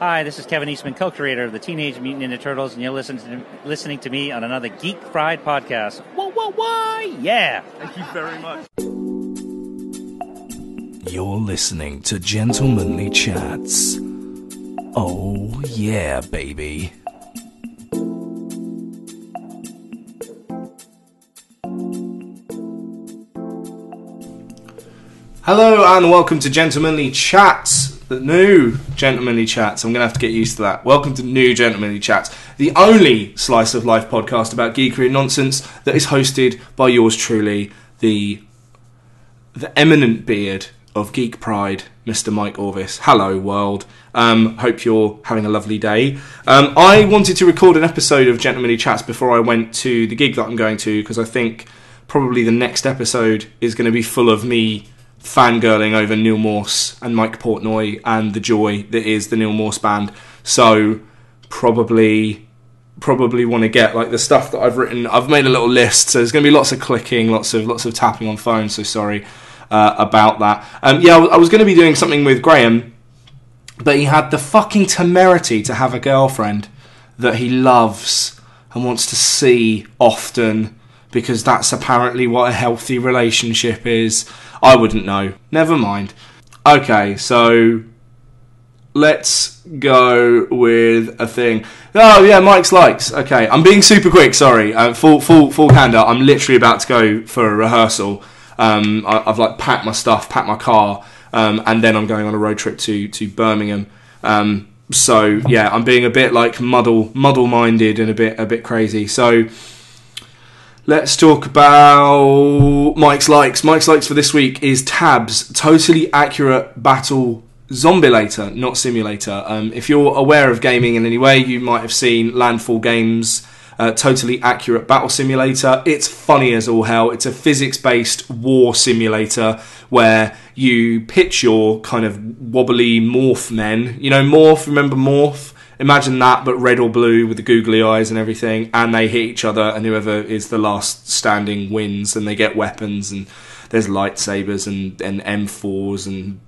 Hi, this is Kevin Eastman, co-creator of the Teenage Mutant Ninja Turtles, and you're listening to me on another Geek Pride podcast. Whoa, yeah! Thank you very much. You're listening to Gentlemanly Chats. Oh, yeah, baby. Hello and welcome to Gentlemanly Chats, the new Gentlemanly Chats. I'm going to have to get used to that. Welcome to new Gentlemanly Chats, the only slice of life podcast about geekery and nonsense that is hosted by yours truly, the eminent beard of Geek Pride, Mr. Mike Orvis. Hello, world. Hope you're having a lovely day. I wanted to record an episode of Gentlemanly Chats before I went to the gig that I'm going to, because I think probably the next episode is going to be full of me fangirling over Neal Morse and Mike Portnoy and the joy that is the Neal Morse band. So probably want to get like the stuff that I've written. I've made a little list, so there's going to be lots of clicking, lots of tapping on phones. So sorry about that. I was going to be doing something with Graham, but he had the fucking temerity to have a girlfriend that he loves and wants to see often, because that's apparently what a healthy relationship is. I wouldn't know. Never mind. Okay, so let's go with a thing. Oh yeah, Mike's likes. Okay, I'm being super quick. Sorry. Full candor. I'm literally about to go for a rehearsal. I've like packed my stuff, packed my car, and then I'm going on a road trip to Birmingham. So yeah, I'm being a bit like muddle-minded and a bit crazy. So let's talk about Mike's likes. Mike's likes for this week is Tabs, totally accurate battle zombielator, not simulator. If you're aware of gaming in any way, you might have seen Landfall Games' totally accurate battle simulator. It's funny as all hell. It's a physics-based war simulator where you pitch your kind of wobbly morph men. You know, Morph, remember Morph? Imagine that, but red or blue with the googly eyes and everything, and they hit each other, and whoever is the last standing wins, and they get weapons, and there's lightsabers and M4s and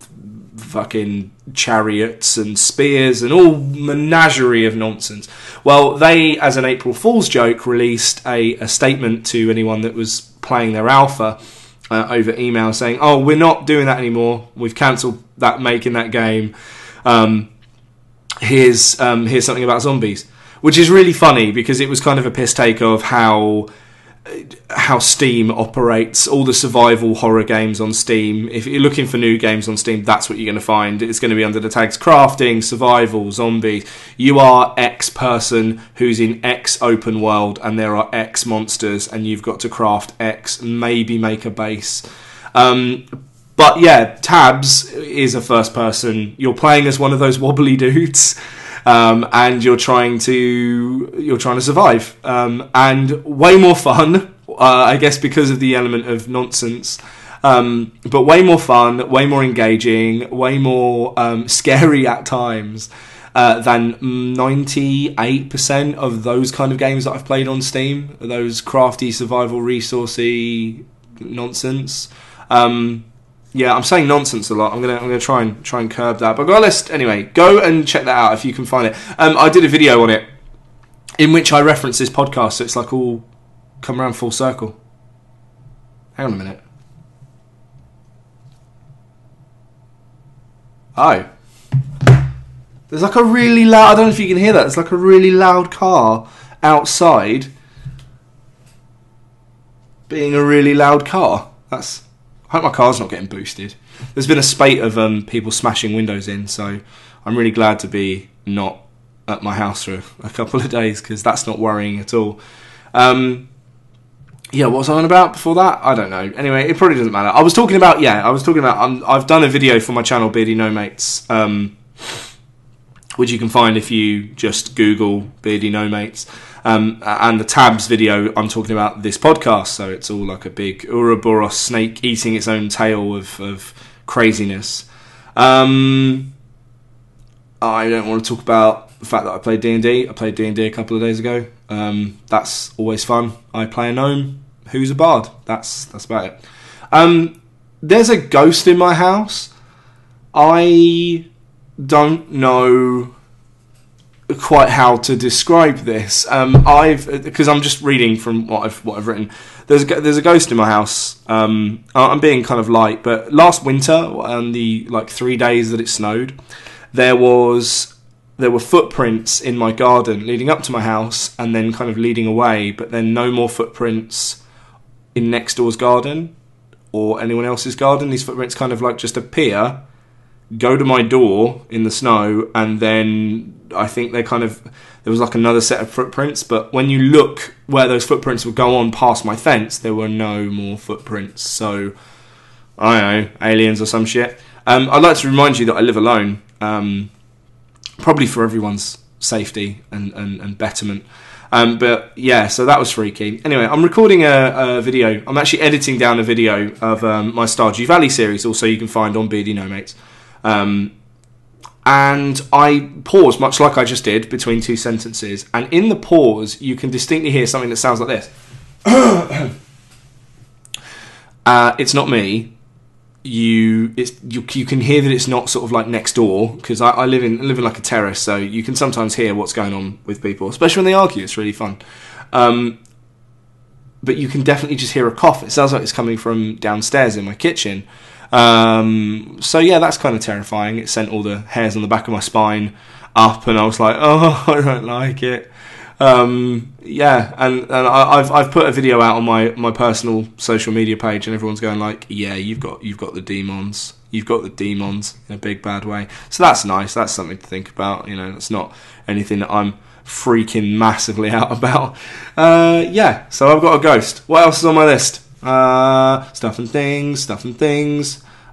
fucking chariots and spears and all menagerie of nonsense. Well, they, as an April Fool's joke, released a statement to anyone that was playing their alpha over email saying, oh, we're not doing that anymore, we've cancelled that, making that game. Here's something about zombies, which is really funny because it was kind of a piss take of how Steam operates. All the survival horror games on Steam, if you're looking for new games on Steam, that's what you're going to find. It's going to be under the tags crafting, survival, zombies. You are X person who's in X open world and there are X monsters and you've got to craft X, maybe make a base. But yeah, Tabs is a first person. You're playing as one of those wobbly dudes, and you're trying to survive, and way more fun, I guess, because of the element of nonsense. But way more fun, way more engaging, way more scary at times than 98% of those kind of games that I've played on Steam. Those crafty, survival, resourcey nonsense. Yeah, I'm saying nonsense a lot. I'm gonna try and curb that. But I've got a list anyway. Go and check that out if you can find it. I did a video on it in which I referenced this podcast, so it's like all come around full circle. Hang on a minute. Oh, there's like a really loud. I don't know if you can hear that. There's like a really loud car outside, being a really loud car. I hope my car's not getting boosted. There's been a spate of people smashing windows in, so I'm really glad to be not at my house for a couple of days, because that's not worrying at all. Yeah, what was I on about before that? I don't know. Anyway, it probably doesn't matter. I was talking about I've done a video for my channel, Beardy No Mates, which you can find if you just Google Beardy No Mates. And the Tabs video, I'm talking about this podcast, so it's all like a big Ouroboros snake eating its own tail of craziness. I don't want to talk about the fact that I played D&D. I played D&D a couple of days ago. That's always fun. I play a gnome who's a bard. That's about it. There's a ghost in my house. I don't know quite how to describe this. Because I'm just reading from what I've written. There's a ghost in my house. I'm being kind of light, but last winter, on the 3 days that it snowed, there were footprints in my garden leading up to my house and then kind of leading away, but then no more footprints in next door's garden or anyone else's garden. These footprints kind of just appear, go to my door in the snow, and then I think there was another set of footprints, but when you look where those footprints would go on past my fence, there were no more footprints. So, I don't know, aliens or some shit. I'd like to remind you that I live alone, probably for everyone's safety and betterment. But yeah, so that was freaky. Anyway, I'm recording a video. I'm actually editing down a video of my Stardew Valley series, also you can find on Beardy No Mates. And I paused, much like I just did, between two sentences. And in the pause, you can distinctly hear something that sounds like this. It's not me. You can hear that it's not sort of like next door, because I live in like a terrace, so you can sometimes hear what's going on with people, especially when they argue. It's really fun. But you can definitely just hear a cough. It sounds like it's coming from downstairs in my kitchen. So yeah, that's kind of terrifying. It sent all the hairs on the back of my spine up, and I was like, oh, I don't like it. Yeah, and I've put a video out on my personal social media page, and everyone's going like, yeah, you've got the demons. You've got the demons in a big bad way. So that's nice. That's something to think about. It's not anything that I'm freaking massively out about. Yeah, so I've got a ghost. What else is on my list? Stuff and things.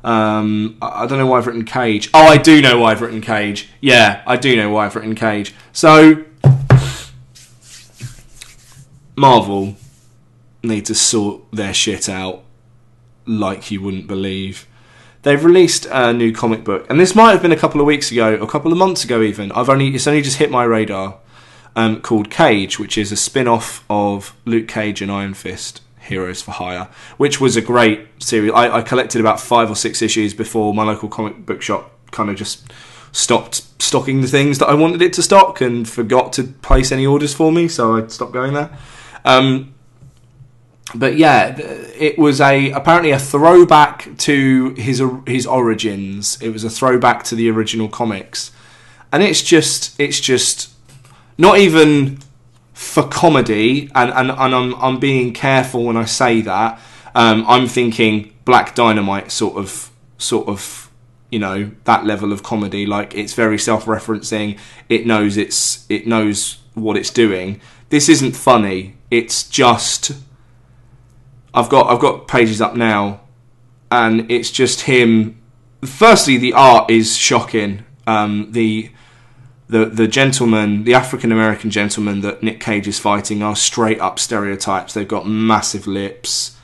I don't know why I've written cage. Oh, I do know why I've written cage. Yeah, I do know why I've written cage. So, Marvel need to sort their shit out like you wouldn't believe. They've released a new comic book, and this might have been a couple of weeks ago, or a couple of months ago even. It's only just hit my radar. Called Cage, which is a spin-off of Luke Cage and Iron Fist, Heroes for Hire, which was a great series. I collected about 5 or 6 issues before my local comic book shop kind of just stopped stocking the things that I wanted it to stock and forgot to place any orders for me, so I stopped going there. But yeah, it was apparently a throwback to his origins. It was a throwback to the original comics, and it's just not even for comedy, and I'm being careful when I say that. I'm thinking Black Dynamite sort of that level of comedy. Like, it's very self-referencing. It knows what it's doing. This isn't funny. It's just I've got pages up now, and it's just him. Firstly, the art is shocking. The gentleman, the African American gentleman that Nick Cage is fighting, are straight up stereotypes. They've got massive lips.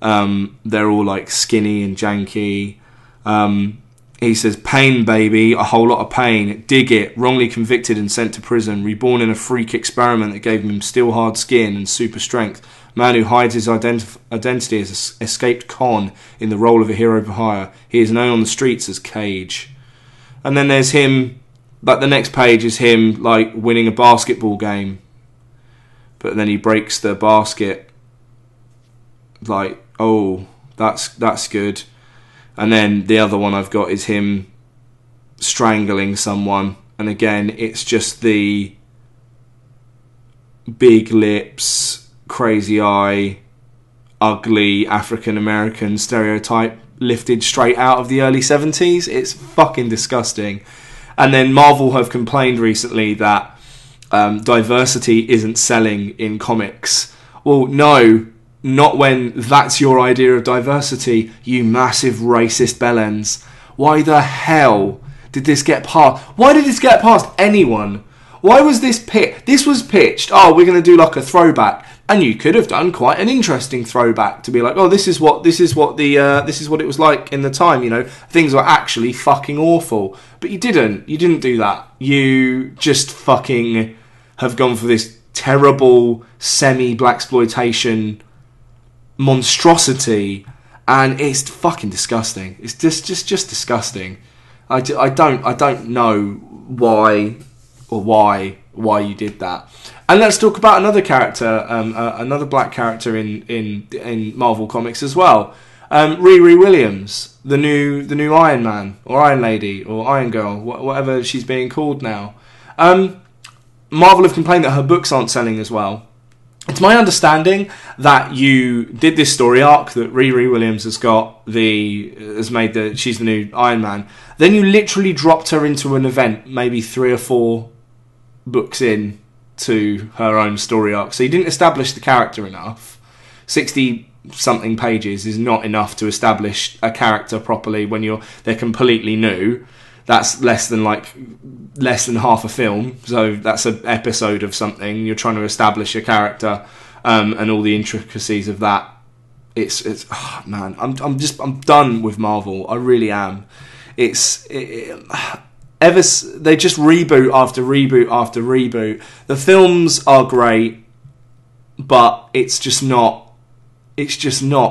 They're all like skinny and janky. He says, "Pain, baby, a whole lot of pain. Dig it. Wrongly convicted and sent to prison. Reborn in a freak experiment that gave him steel hard skin and super strength. Man who hides his identity as an escaped con in the role of a hero for hire. He is known on the streets as Cage." And then there's him. Like, the next page is him, like, winning a basketball game. But then he breaks the basket. Like, oh, that's good. And then the other one I've got is him strangling someone. And again, it's just the big lips, crazy eye, ugly African-American stereotype lifted straight out of the early 70s. It's fucking disgusting. And then Marvel have complained recently that diversity isn't selling in comics. Well, no, not when that's your idea of diversity, you massive racist bellends. Why the hell did this get past? Why did this get past anyone? Why was this pitched? This was pitched, oh, we're going to do like a throwback. And you could have done quite an interesting throwback to be like, oh, this is what it was like in the time. Things were actually fucking awful, but you didn't do that. You just fucking have gone for this terrible semi-blaxploitation monstrosity, and it's fucking disgusting. It's just disgusting. I don't know why or why you did that. And let's talk about another character, another black character in Marvel Comics as well. Riri Williams, the new Iron Man or Iron Lady or Iron Girl, whatever she's being called now. Marvel have complained that her books aren't selling as well. It's my understanding that you did this story arc that Riri Williams she's the new Iron Man. Then you literally dropped her into an event, maybe 3 or 4 books in to her own story arc. So you didn't establish the character enough. 60-something pages is not enough to establish a character properly when they're completely new. That's less than half a film, so that's an episode of something. You're trying to establish a character and all the intricacies of that. Man, I'm done with Marvel. I really am. They just reboot after reboot after reboot. The films are great, but it's just not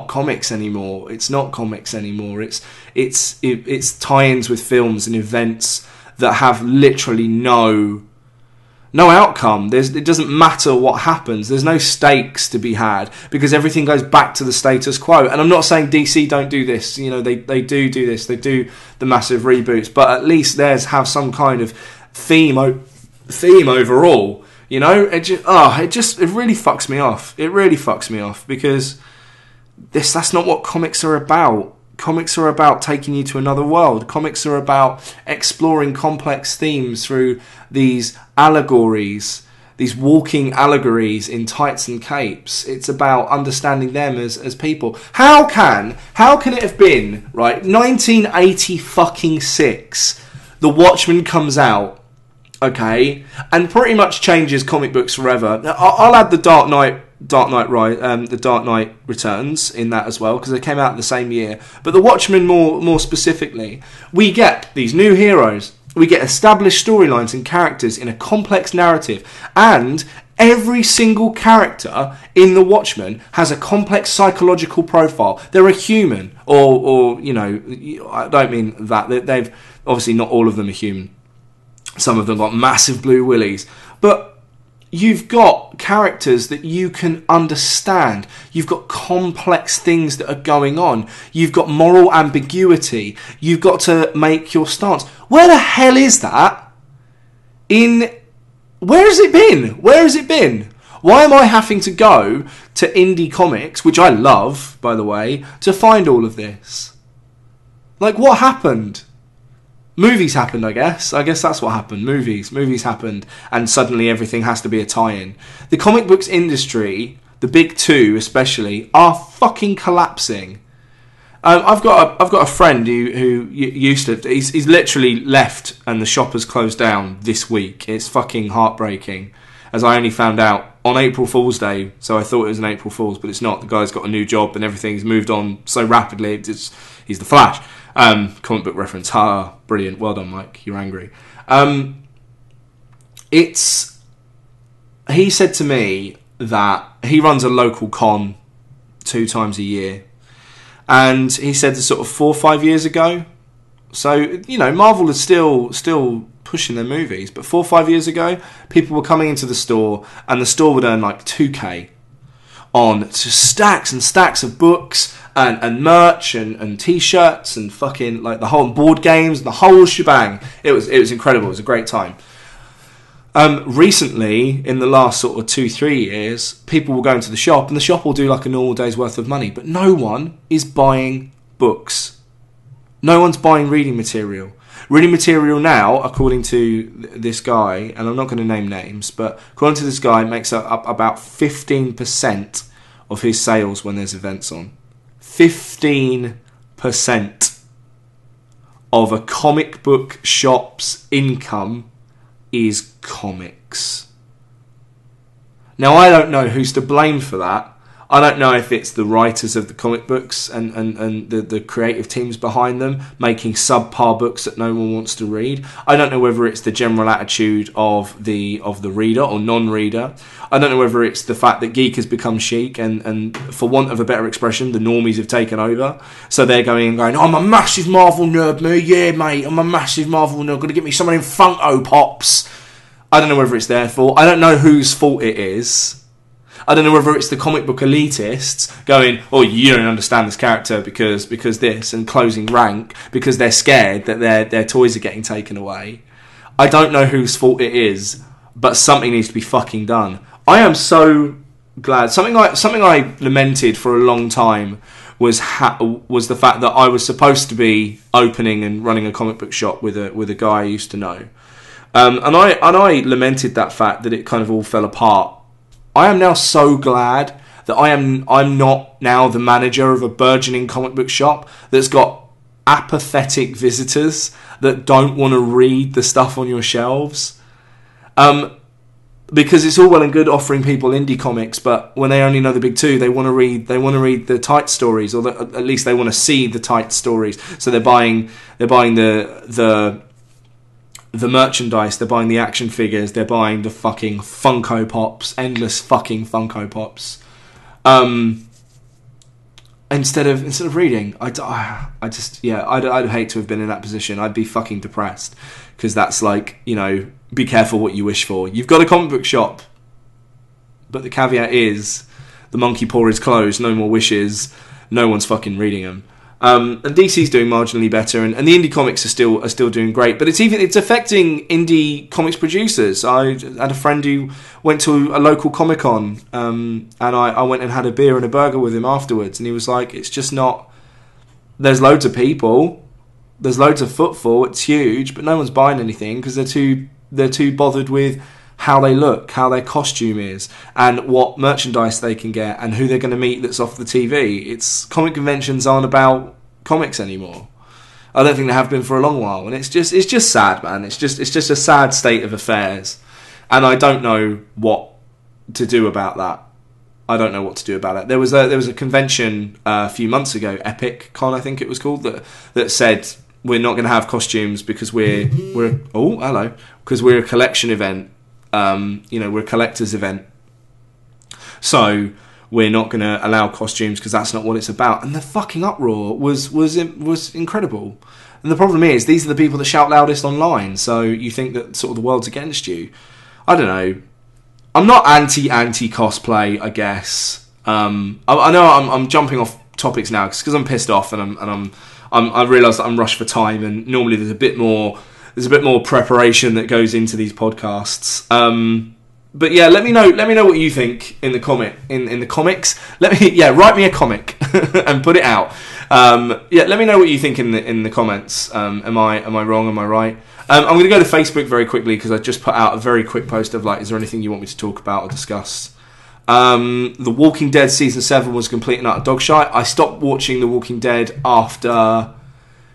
comics anymore. It's not comics anymore. It's tie-ins with films and events that have literally no outcome. It doesn't matter what happens. There's no stakes to be had because everything goes back to the status quo. And I'm not saying DC don't do this. They do this. They do the massive reboots, but at least theirs have some kind of theme overall. It really fucks me off. It really fucks me off because that's not what comics are about. Comics are about taking you to another world. Comics are about exploring complex themes through these allegories, these walking allegories in tights and capes. It's about understanding them as people. How can it have been, right, 1986, The Watchmen comes out, okay, and pretty much changes comic books forever. I'll add the Dark Knight Returns in that as well because they came out in the same year. But the Watchmen more specifically, we get these new heroes, we get established storylines and characters in a complex narrative, and every single character in the Watchmen has a complex psychological profile. They're a human, or I don't mean that. They've obviously not all of them are human. Some of them got massive blue willies, but you've got characters that you can understand. You've got complex things that are going on. You've got moral ambiguity. You've got to make your stance. Where the hell is that? Where has it been? Where has it been? Why am I having to go to indie comics, which I love, by the way, to find all of this? What happened? Movies happened, I guess. I guess that's what happened. Movies happened, and suddenly everything has to be a tie-in. The comic books industry, the big two especially, are fucking collapsing. I've got a friend who used to. He's literally left, and the shop has closed down this week. It's fucking heartbreaking, as I only found out on April Fool's Day. So I thought it was an April Fool's, but it's not. The guy's got a new job, and everything's moved on so rapidly. He's the Flash. Comic book reference. Ha, brilliant. Well done, Mike. You're angry. He said to me that he runs a local con 2 times a year. And he said that sort of 4 or 5 years ago. So, Marvel is still pushing their movies. But 4 or 5 years ago, people were coming into the store and the store would earn like $2,000 on just stacks and stacks of books and merch and t-shirts and fucking the whole board games, the whole shebang. It was incredible. It was a great time. Recently, in the last sort of 2-3 years, people will go into the shop and the shop will do like a normal day's worth of money, but no one is buying books. No one's buying reading material. Reading material now, according to this guy, and I'm not going to name names, but according to this guy, makes up about 15% of his sales when there's events on. 15% of a comic book shop's income is comics. Now, I don't know who's to blame for that. I don't know if it's the writers of the comic books and the creative teams behind them making subpar books that no one wants to read. I don't know whether it's the general attitude of the reader or non-reader. I don't know whether it's the fact that Geek has become chic and for want of a better expression, the normies have taken over. So they're going, I'm a massive Marvel nerd, me. Yeah, mate, I'm a massive Marvel nerd. Got to get me some of them Funko Pops. I don't know whether it's their fault. I don't know whose fault it is. I don't know whether it's the comic book elitists going, oh, you don't understand this character because this, and closing rank because they're scared that their toys are getting taken away. I don't know whose fault it is, but something needs to be fucking done. I am so glad. Something I lamented for a long time was the fact that I was supposed to be opening and running a comic book shop with a guy I used to know, and I lamented that fact that it kind of all fell apart. I am now so glad that I'm not now the manager of a burgeoning comic book shop that's got apathetic visitors that don't want to read the stuff on your shelves. Because it's all well and good offering people indie comics, but when they only know the big two, they want to read the tight stories, or at least they want to see the tight stories. So they're buying the merchandise, they're buying the action figures, they're buying the fucking Funko Pops, endless fucking Funko Pops. Instead of reading, I'd hate to have been in that position. I'd be fucking depressed, because that's like, be careful what you wish for. You've got a comic book shop, but the caveat is the monkey paw is closed, no more wishes, no one's fucking reading them. And DC's doing marginally better, and the indie comics are still doing great, but it's affecting indie comics producers. I had a friend who went to a local Comic-Con, and I went and had a beer and a burger with him afterwards, and he was like, it's just not, there's loads of people, there's loads of footfall, it's huge, but no one's buying anything because they're too bothered with how they look, how their costume is, and what merchandise they can get, and who they're going to meet that's off the TV. Comic conventions aren't about comics anymore. I don't think they have been for a long while, and it's just sad, man. It's just a sad state of affairs, and I don't know what to do about that. There was a convention a few months ago, Epic Con, I think it was called, that said we're not going to have costumes because we're a collection event. We're a collector's event, so we're not going to allow costumes because that's not what it's about. And the fucking uproar was incredible. And the problem is, these are the people that shout loudest online. So you think that sort of the world's against you. I don't know. I'm not anti cosplay, I guess. I know I'm jumping off topics now because I'm pissed off, and I realise that I'm rushed for time, and normally there's a bit more preparation that goes into these podcasts. But yeah, let me know what you think in the comics. Write me a comic and put it out. Let me know what you think in the comments. Am I wrong? Am I right? I'm going to go to Facebook very quickly because I just put out a very quick post of is there anything you want me to talk about or discuss? The Walking Dead season 7 was complete and utter dogshite. I stopped watching The Walking Dead after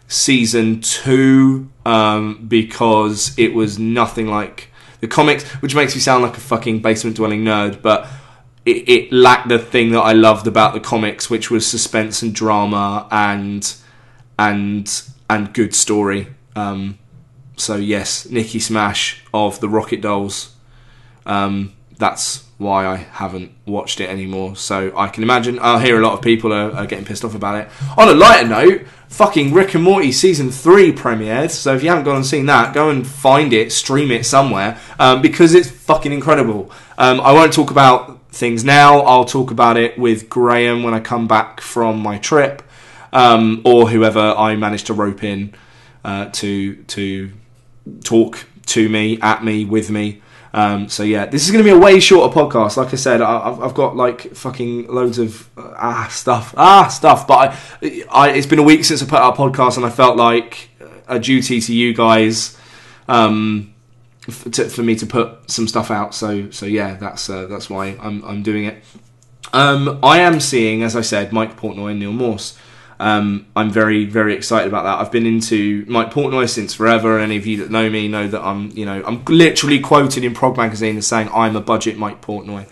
season 2 because it was nothing like the comics, which makes me sound like a fucking basement-dwelling nerd, but it lacked the thing that I loved about the comics, which was suspense and drama and good story. So yes, Nikki Smash of the Rocket Dolls. That's why I haven't watched it anymore. So I can imagine I'll hear a lot of people are getting pissed off about it. On a lighter note, fucking Rick and Morty season 3 premiered. So if you haven't gone and seen that, go and find it, stream it somewhere, because it's fucking incredible. I won't talk about things now. I'll talk about it with Graham when I come back from my trip, or whoever I manage to rope in to talk to me, at me, with me. So yeah, this is going to be a way shorter podcast. Like I said, I've got like fucking loads of stuff. But it's been a week since I put out a podcast, and I felt like a duty to you guys for me to put some stuff out. So yeah, that's why I'm doing it. I am seeing, as I said, Mike Portnoy and Neal Morse. I'm very, very excited about that. I've been into Mike Portnoy since forever, and any of you that know me know that I'm literally quoted in Prog Magazine as saying I'm a budget Mike Portnoy.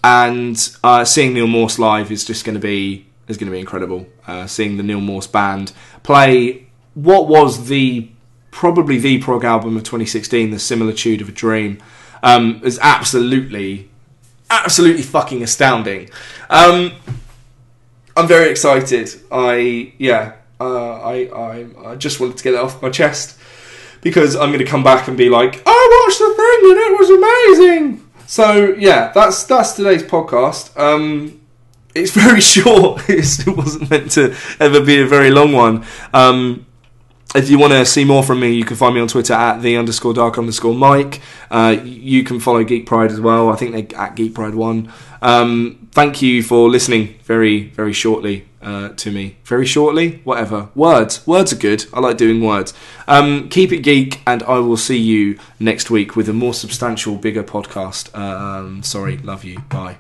And seeing Neal Morse live is going to be incredible. Seeing the Neal Morse band play what was probably the prog album of 2016, The Similitude of a Dream, is absolutely fucking astounding. I'm very excited. I just wanted to get it off my chest because I'm going to come back and be like, I watched the thing and it was amazing. So yeah, that's today's podcast. It's very short. It wasn't meant to ever be a very long one. If you want to see more from me, you can find me on Twitter at @the_dark_Mike. You can follow Geek Pride as well. I think they're at Geek Pride 1. Thank you for listening very, very shortly to me. Very shortly? Whatever. Words are good. I like doing words. Keep it geek, and I will see you next week with a more substantial, bigger podcast. Sorry, love you. Bye.